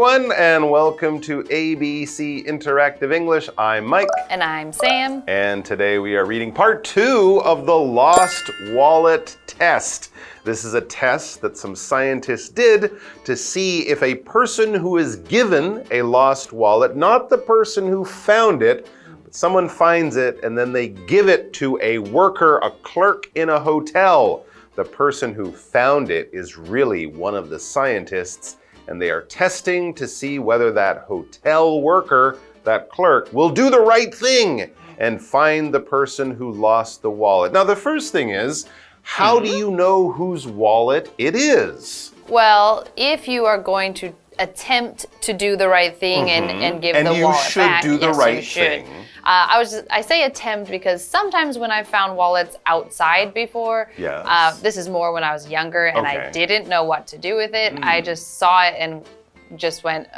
everyone, and welcome to ABC Interactive English. I'm Mike. And I'm Sam. And today we are reading part 2 of the Lost Wallet Test. This is a test that some scientists did to see if a person who is given a lost wallet, not the person who found it, but someone finds it and then they give it to a worker, a clerk in a hotel. The person who found it is really one of the scientists, and they are testing to see whether that hotel worker, that clerk, will do the right thing and find the person who lost the wallet. Now, the first thing is, how do you know whose wallet it is? Well, if you are going to attempt to do the right thing and give the wallet back, and you should do the right thing. I say attempt because sometimes when I found wallets outside before, this is more when I was younger and I didn't know what to do with it. I just saw it and just went,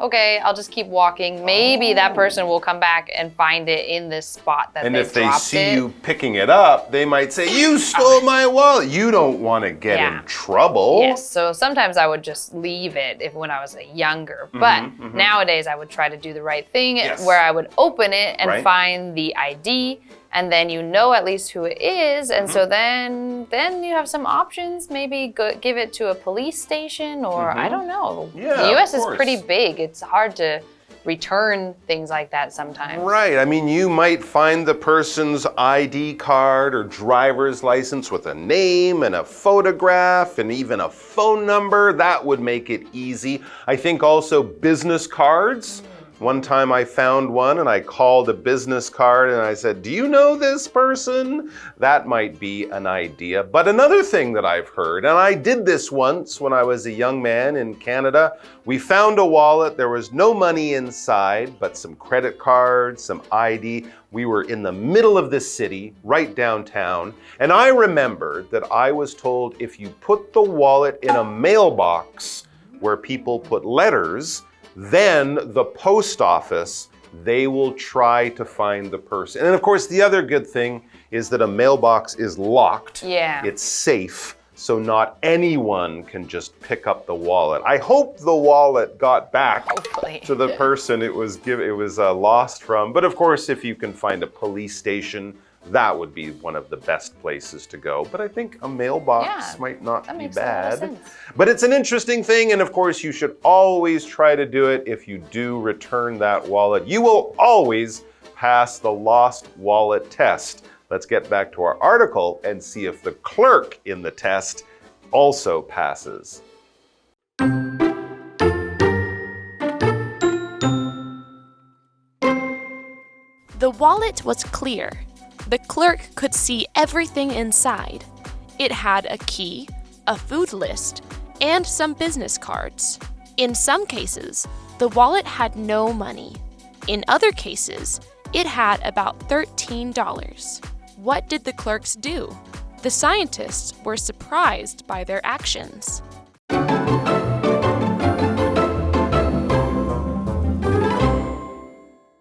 okay, I'll just keep walking. Maybe that person will come back and find it in this spot that they dropped it. And if they see you picking it up, they might say, you stole my wallet. You don't want to get in trouble. Yes, so sometimes I would just leave it when I was younger. But nowadays I would try to do the right thing where I would open it and find the ID. And then you know at least who it is, and so then you have some options. Maybe give it to a police station, or I don't know. Yeah, the U.S. is pretty big. It's hard to return things like that sometimes. Right. I mean, you might find the person's ID card or driver's license with a name and a photograph and even a phone number. That would make it easy. I think also business cards. One time I found one and I called a business card and I said, do you know this person? That might be an idea. But another thing that I've heard, and I did this once when I was a young man in Canada, we found a wallet. There was no money inside, but some credit cards, some ID. We were in the middle of the city, right downtown. And I remembered that I was told if you put the wallet in a mailbox where people put letters, then the post office, they will try to find the person. And of course, the other good thing is that a mailbox is locked. Yeah. It's safe, so not anyone can just pick up the wallet. I hope the wallet got back to the person it was lost from. But of course, if you can find a police station, that would be one of the best places to go. But I think a mailbox might not be bad. But it's an interesting thing, and of course you should always try to do it if you do return that wallet. You will always pass the lost wallet test. Let's get back to our article and see if the clerk in the test also passes. The wallet was clear. The clerk could see everything inside. It had a key, a food list, and some business cards. In some cases, the wallet had no money. In other cases, it had about $13. What did the clerks do? The scientists were surprised by their actions.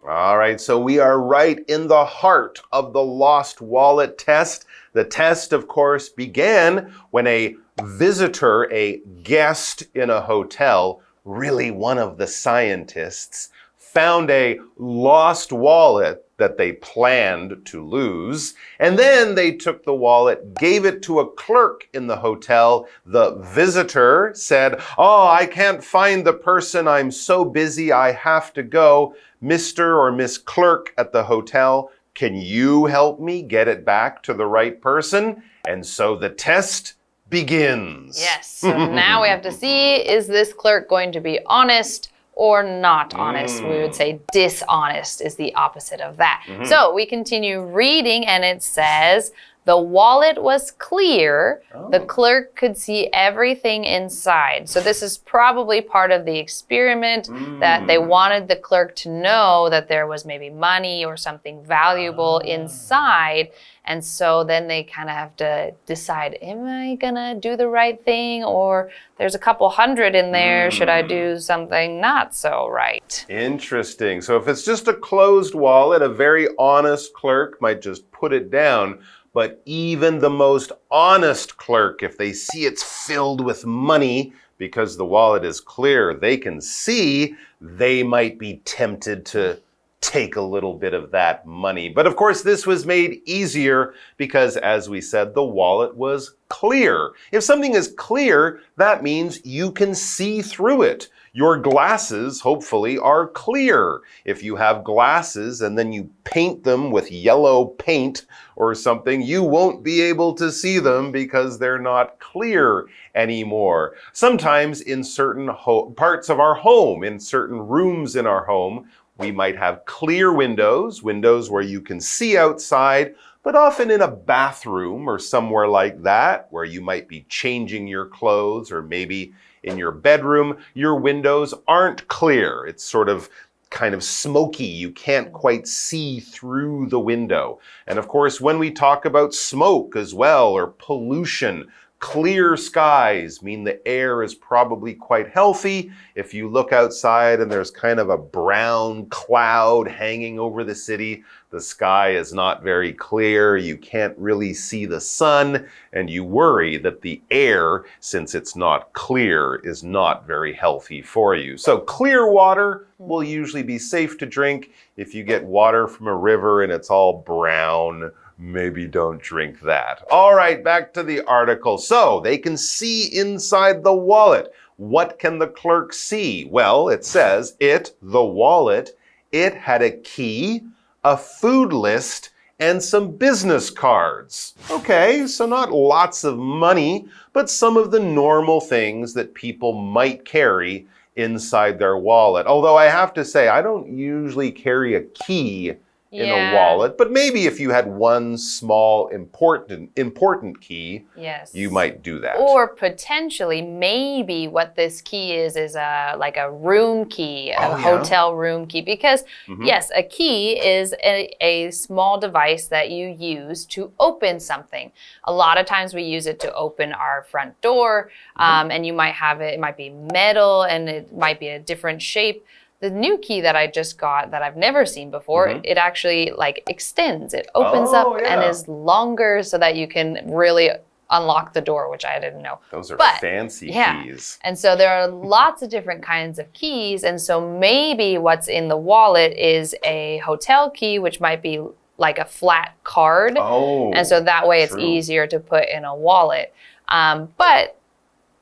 All right, so we are right in the heart of the lost wallet test. The test, of course, began when a visitor, a guest in a hotel, really one of the scientists, found a lost wallet that they planned to lose. And then they took the wallet, gave it to a clerk in the hotel. The visitor said, oh, I can't find the person. I'm so busy. I have to go. Mr. or Miss Clerk at the hotel, can you help me get it back to the right person? And so the test begins. Yes, so now we have to see, is this clerk going to be honest or not honest? We would say dishonest is the opposite of that. So we continue reading and it says, the wallet was clear. The clerk could see everything inside. So this is probably part of the experiment that they wanted the clerk to know that there was maybe money or something valuable inside. And so then they kind of have to decide, am I gonna do the right thing? Or there's a couple hundred in there. Should I do something not so right? Interesting. So if it's just a closed wallet, a very honest clerk might just put it down. But even the most honest clerk, if they see it's filled with money, because the wallet is clear, they can see, they might be tempted to take a little bit of that money. But of course, this was made easier because, as we said, the wallet was clear. If something is clear, that means you can see through it. Your glasses, hopefully, are clear. If you have glasses and then you paint them with yellow paint or something, you won't be able to see them because they're not clear anymore. Sometimes in certain parts of our home, in certain rooms in our home, we might have clear windows where you can see outside, but often in a bathroom or somewhere like that, where you might be changing your clothes, or maybe in your bedroom, your windows aren't clear. It's sort of kind of smoky. You can't quite see through the window. And of course, when we talk about smoke as well, or pollution, clear skies mean the air is probably quite healthy. If you look outside and there's kind of a brown cloud hanging over the city, the sky is not very clear, you can't really see the sun, and you worry that the air, since it's not clear, is not very healthy for you. So clear water will usually be safe to drink. If you get water from a river and it's all brown, maybe don't drink that. All right, back to the article. So they can see inside the wallet. What can the clerk see? Well, it says the wallet, it had a key, a food list, and some business cards. Okay, so not lots of money, but some of the normal things that people might carry inside their wallet. Although I have to say, I don't usually carry a key in a wallet, but maybe if you had one small important key, you might do that. Or potentially, maybe what this key is like a room key, a hotel room key. Because yes, a key is a small device that you use to open something. A lot of times we use it to open our front door, and you might have it might be metal and it might be a different shape. The new key that I just got that I've never seen before, it actually like extends. It opens up and is longer so that you can really unlock the door, which I didn't know. Those are fancy keys. And so there are lots of different kinds of keys. And so maybe what's in the wallet is a hotel key, which might be like a flat card. And so that way it's easier to put in a wallet. But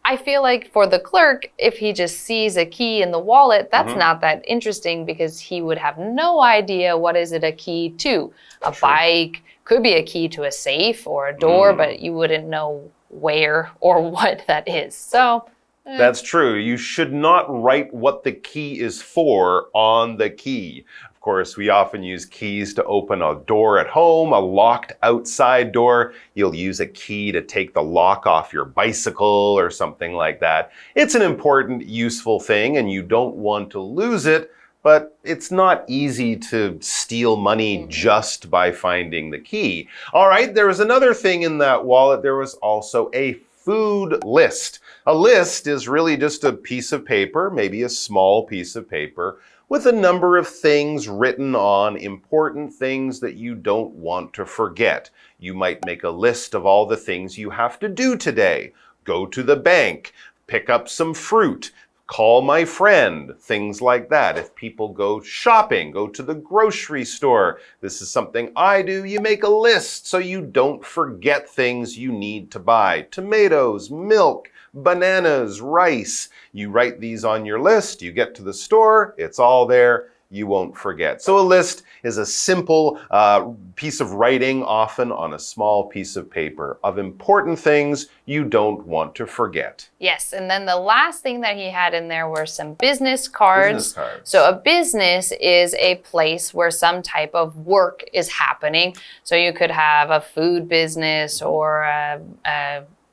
I feel like for the clerk, if he just sees a key in the wallet, that's not that interesting because he would have no idea what is it a key to. A bike, could be a key to a safe or a door, but you wouldn't know where or what that is. So that's true. You should not write what the key is for on the key. Of course, we often use keys to open a door at home, a locked outside door. You'll use a key to take the lock off your bicycle or something like that. It's an important, useful thing, and you don't want to lose it, but it's not easy to steal money just by finding the key. All right, there was another thing in that wallet. There was also a food list. A list is really just a piece of paper, maybe a small piece of paper, with a number of things written on, important things that you don't want to forget. You might make a list of all the things you have to do today. Go to the bank, pick up some fruit, call my friend, things like that. If people go shopping, go to the grocery store, this is something I do. You make a list so you don't forget things you need to buy. Tomatoes, milk, bananas, rice. You write these on your list, you get to the store, it's all there, you won't forget. So a list is a simple piece of writing, often on a small piece of paper, of important things you don't want to forget. Yes, and then the last thing that he had in there were some business cards. So a business is a place where some type of work is happening. So you could have a food business or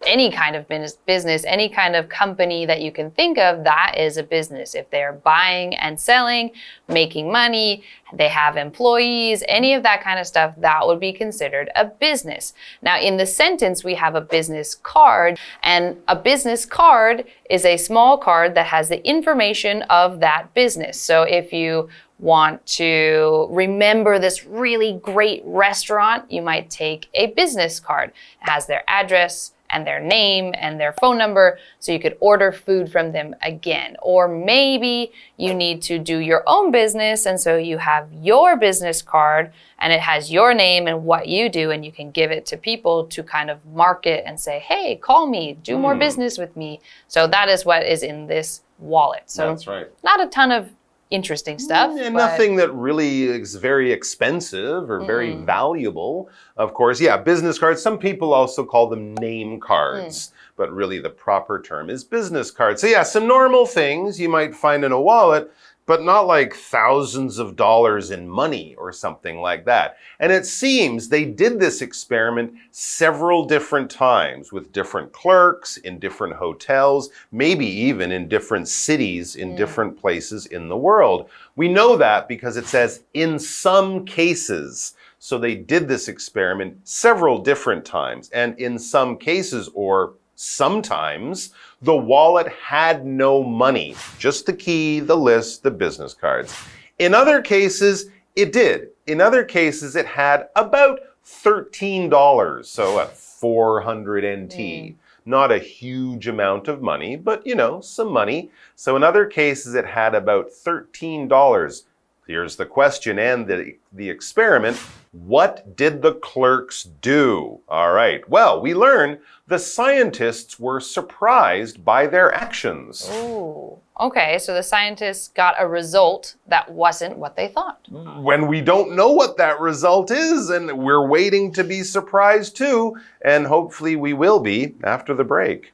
any kind of business, any kind of company that you can think of, that is a business. If they're buying and selling, making money, they have employees, any of that kind of stuff, that would be considered a business. Now, in the sentence, we have a business card, and a business card is a small card that has the information of that business. So if you want to remember this really great restaurant, you might take a business card. It has their address and their name and their phone number so you could order food from them again. Or maybe you need to do your own business, and so you have your business card and it has your name and what you do, and you can give it to people to kind of market and say, hey, call me, do more business with me. So that is what is in this wallet. So that's right. Not a ton of interesting stuff. And nothing that really is very expensive or very valuable. Of course, yeah, business cards. Some people also call them name cards, but really the proper term is business cards. So yeah, some normal things you might find in a wallet, but not like thousands of dollars in money or something like that. And it seems they did this experiment several different times with different clerks in different hotels, maybe even in different cities in different places in the world. We know that because it says in some cases. So they did this experiment several different times. And in some cases, or sometimes, the wallet had no money, just the key, the list, the business cards. In other cases, it did. In other cases, it had about $13, so at 400 NT. Not a huge amount of money, but you know, some money. So in other cases, it had about $13. Here's the question and the experiment. What did the clerks do? All right. Well, we learned the scientists were surprised by their actions. Ooh. Okay, so the scientists got a result that wasn't what they thought. When we don't know what that result is, and we're waiting to be surprised too, and hopefully we will be after the break.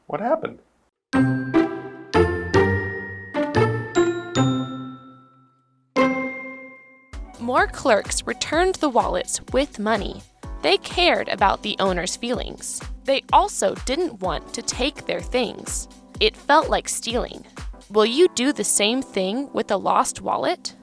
What happened? More clerks returned the wallets with money. They cared about the owner's feelings. They also didn't want to take their things. It felt like stealing. Will you do the same thing with a lost wallet?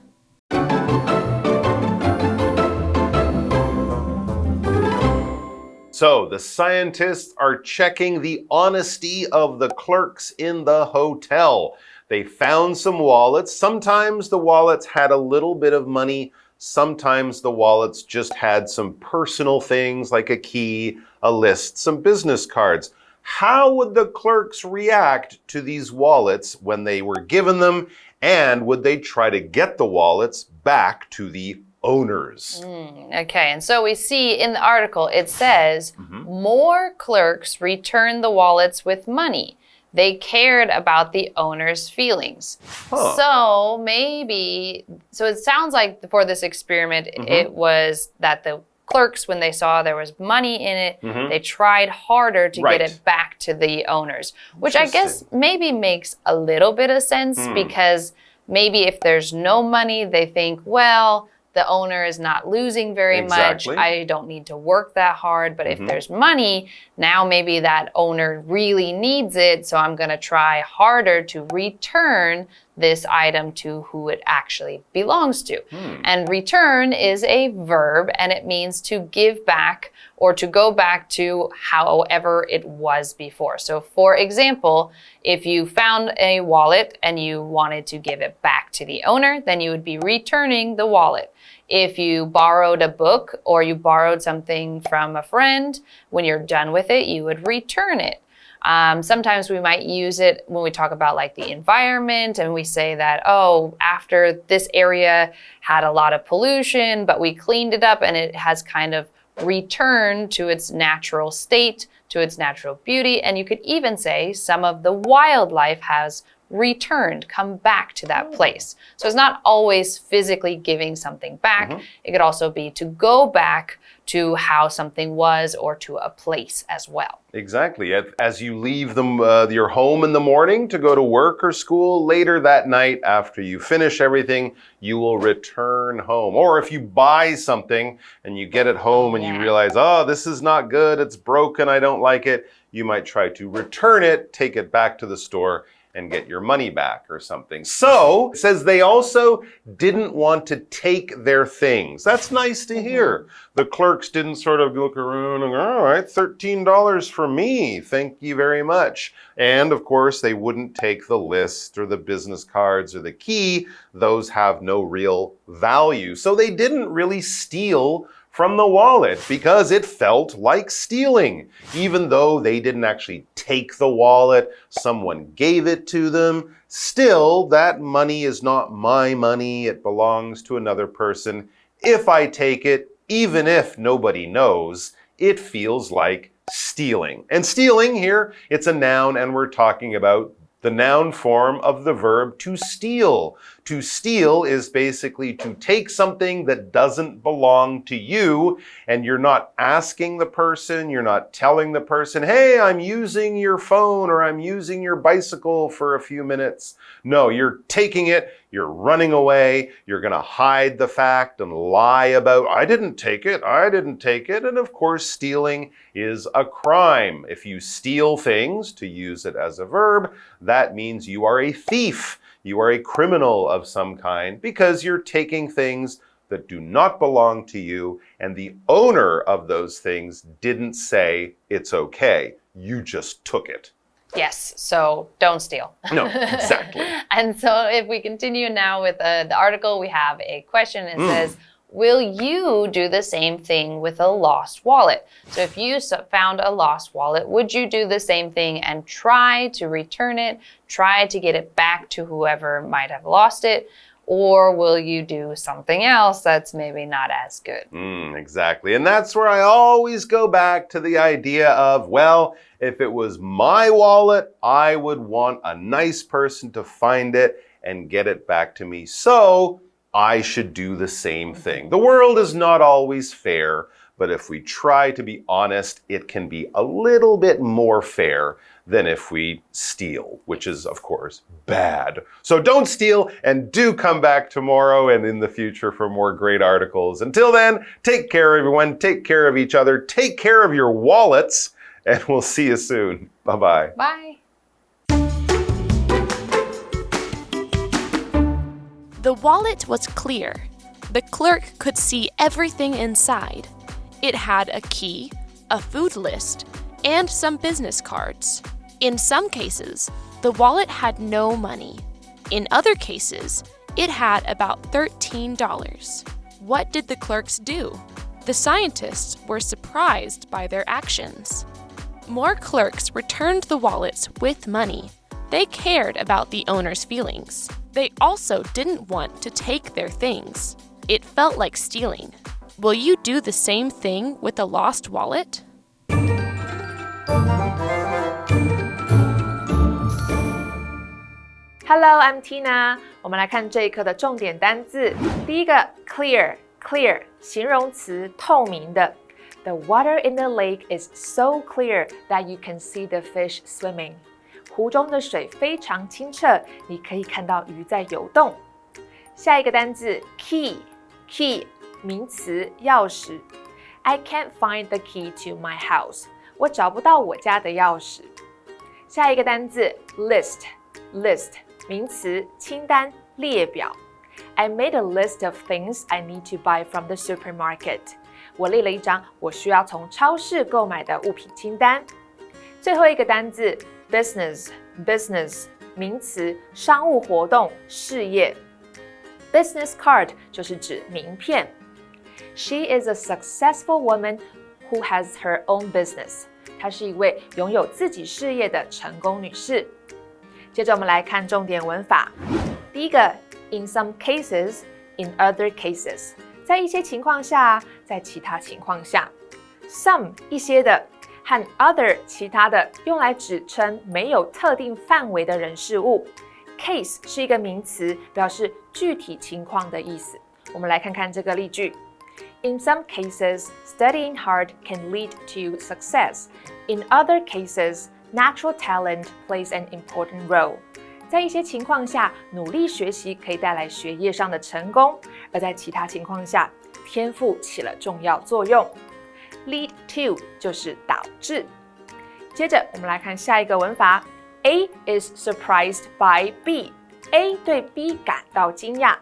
So the scientists are checking the honesty of the clerks in the hotel. They found some wallets. Sometimes the wallets had a little bit of money. Sometimes the wallets just had some personal things like a key, a list, some business cards. How would the clerks react to these wallets when they were given them? And would they try to get the wallets back to the owners? Okay, and so we see in the article, it says, more clerks returned the wallets with money. They cared about the owner's feelings. So maybe, so it sounds like for this experiment, it was that the clerks, when they saw there was money in it, they tried harder to get it back to the owners, which I guess maybe makes a little bit of sense because maybe if there's no money, they think, well, the owner is not losing very much. I don't need to work that hard. But if there's money, now maybe that owner really needs it. So I'm going to try harder to return this item to who it actually belongs to. And return is a verb, and it means to give back or to go back to however it was before. So for example, if you found a wallet and you wanted to give it back to the owner, then you would be returning the wallet. If you borrowed a book or you borrowed something from a friend, when you're done with it, you would return it. Sometimes we might use it when we talk about like the environment and we say that, oh, after this area had a lot of pollution, but we cleaned it up and it has kind of returned to its natural state, to its natural beauty. And you could even say some of the wildlife has returned, come back to that place. So it's not always physically giving something back. It could also be to go back to how something was or to a place as well. Exactly. As you leave your home in the morning to go to work or school, later that night after you finish everything, you will return home. Or if you buy something and you get it home and you realize, oh, this is not good, it's broken, I don't like it, you might try to return it, take it back to the store, and get your money back or something. So, it says they also didn't want to take their things. That's nice to hear. The clerks didn't sort of look around and, all right, $13 for me. Thank you very much. And of course, they wouldn't take the list or the business cards or the key. Those have no real value. So they didn't really steal from the wallet because it felt like stealing. Even though they didn't actually take the wallet, someone gave it to them. Still, that money is not my money. It belongs to another person. If I take it, even if nobody knows, it feels like stealing. And stealing here, it's a noun, and we're talking about the noun form of the verb to steal. To steal is basically to take something that doesn't belong to you, and you're not asking the person, you're not telling the person, hey, I'm using your phone or I'm using your bicycle for a few minutes. No, you're taking it, you're running away, you're going to hide the fact and lie about, I didn't take it, and of course stealing is a crime. If you steal things, to use it as a verb, that means you are a thief. You are a criminal of some kind because you're taking things that do not belong to you, and the owner of those things didn't say it's okay. You just took it. Yes, so don't steal. No, exactly. And so if we continue now with the article, we have a question. It says, will you do the same thing with a lost wallet? So if you found a lost wallet, would you do the same thing and try to return it, try to get it back to whoever might have lost it? Or will you do something else that's maybe not as good? Exactly. And that's where I always go back to the idea of, well, if it was my wallet, I would want a nice person to find it and get it back to me. So I should do the same thing. The world is not always fair, but if we try to be honest, it can be a little bit more fair than if we steal, which is, of course, bad. So don't steal, and do come back tomorrow and in the future for more great articles. Until then, take care, everyone. Take care of each other. Take care of your wallets, and we'll see you soon. Bye-bye. Bye. The wallet was clear. The clerk could see everything inside. It had a key, a food list, and some business cards. In some cases, the wallet had no money. In other cases, it had about $13. What did the clerks do? The scientists were surprised by their actions. More clerks returned the wallets with money. They cared about the owner's feelings. They also didn't want to take their things. It felt like stealing. Will you do the same thing with a lost wallet? Hello, I'm Tina. 我们来看这一课的重点单字。第一个 clear 形容词，透明的。The water in the lake is so clear that you can see the fish swimming. 湖中的水非常清澈，你可以看到鱼在游动。下一个单字 key 名詞，鑰匙。I can't find the key to my house. 我找不到我家的钥匙。下一个单字 list 名詞，清單，列表。I made a list of things I need to buy from the supermarket. 我列了一张我需要从超市购买的物品清单。最后一个单字 business 名詞，商务活动，事业。Business card 就是指名片。She is a successful woman who has her own business. 她是一位拥有自己事业的成功女士。接着我们来看重点文法。第一个 in some cases, in other cases. 在一些情况下，在其他情况下。Some 一些的和 other 其他的用来指称没有特定范围的人事物。Case 是一个名词，表示具体情况的意思。我们来看看这个例句。In some cases, studying hard can lead to success. In other cases, natural talent plays an important role. 在一些情况下，努力学习可以带来学业上的成功，而在其他情况下，天赋起了重要作用。Lead to 就是导致。接着我们来看下一个文法。A is surprised by B. A 对 B 感到惊讶。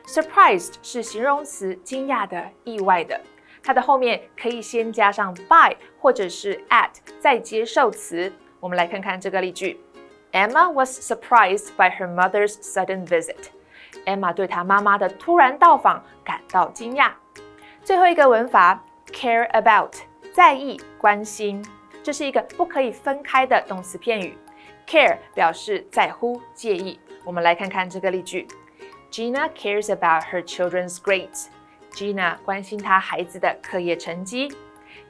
Surprised 是形容词，惊讶的，意外的。它的后面可以先加上 by 或者是 at， 再接受词。我们来看看这个例句。Emma was surprised by her mother's sudden visit. Emma 对她妈妈的突然到访感到惊讶。最后一个文法 care about 在意、关心，这是一个不可以分开的动词片语。care 表示在乎、介意。我们来看看这个例句 ：Gina cares about her children's grades. Gina 关心她孩子的课业成绩。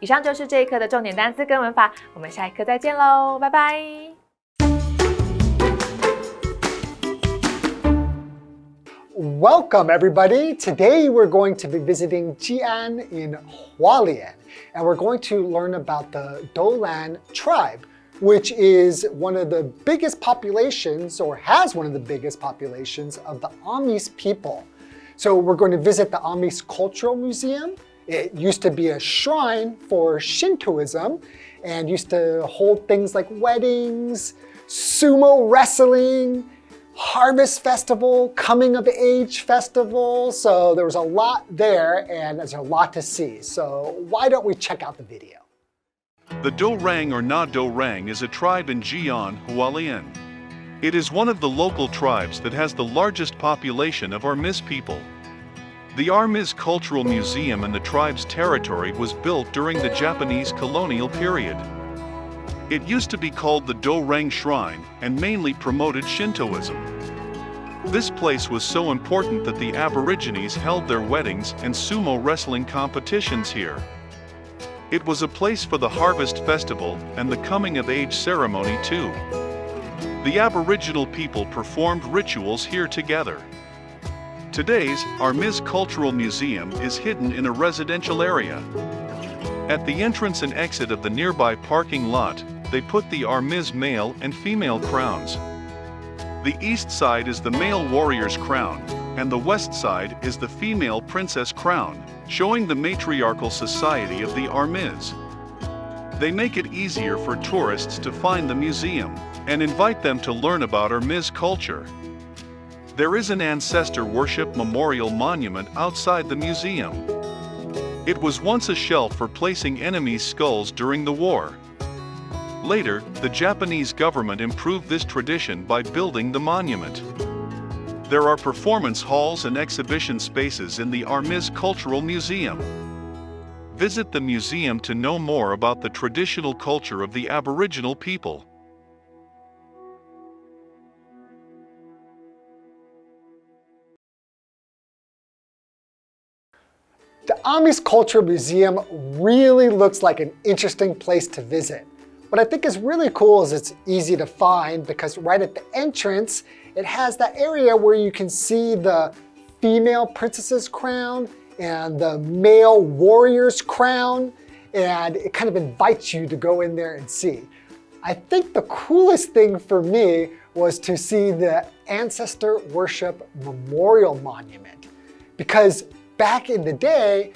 以上就是这一课的重点单词跟文法，我们下一课再见喽，拜拜。Welcome, everybody. Today we're going to be visiting Jian in Hualien, and we're going to learn about the Doulan tribe, which is one of the biggest populations, or has one of the biggest populations, of the Amis people. So we're going to visit the Amis Cultural Museum. It used to be a shrine for Shintoism and used to hold things like weddings, sumo wrestling, Harvest Festival, Coming of Age Festival. So there was a lot there and there's a lot to see. So why don't we check out the video? The Dorang or Na Dorang is a tribe in Jian, Hualien. It is one of the local tribes that has the largest population of Armis people. The Armis Cultural Museum in the tribe's territory was built during the Japanese colonial period. It used to be called the Dorang Shrine and mainly promoted Shintoism. This place was so important that the Aborigines held their weddings and sumo wrestling competitions here. It was a place for the Harvest Festival and the Coming of Age ceremony too. The Aboriginal people performed rituals here together. Today's Armis Cultural Museum is hidden in a residential area. At the entrance and exit of the nearby parking lot, they put the Armis male and female crowns. The east side is the male warrior's crown, and the west side is the female princess crown, showing the matriarchal society of the Armis. They make it easier for tourists to find the museum and invite them to learn about Armis culture. There is an ancestor worship memorial monument outside the museum. It was once a shelf for placing enemies' skulls during the war. Later, the Japanese government improved this tradition by building the monument. There are performance halls and exhibition spaces in the Armis Cultural Museum. Visit the museum to know more about the traditional culture of the Aboriginal people. The Amis Cultural Museum really looks like an interesting place to visit. What I think is really cool is it's easy to find because right at the entrance, it has that area where you can see the female princess's crown and the male warrior's crown, and it kind of invites you to go in there and see. I think the coolest thing for me was to see the Ancestor Worship Memorial Monument, because back in the day,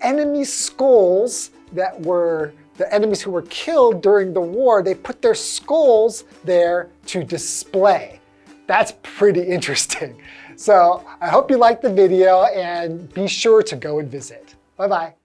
enemy skulls that were the enemies who were killed during the war, they put their skulls there to display. That's pretty interesting. So I hope you liked the video and be sure to go and visit. Bye-bye.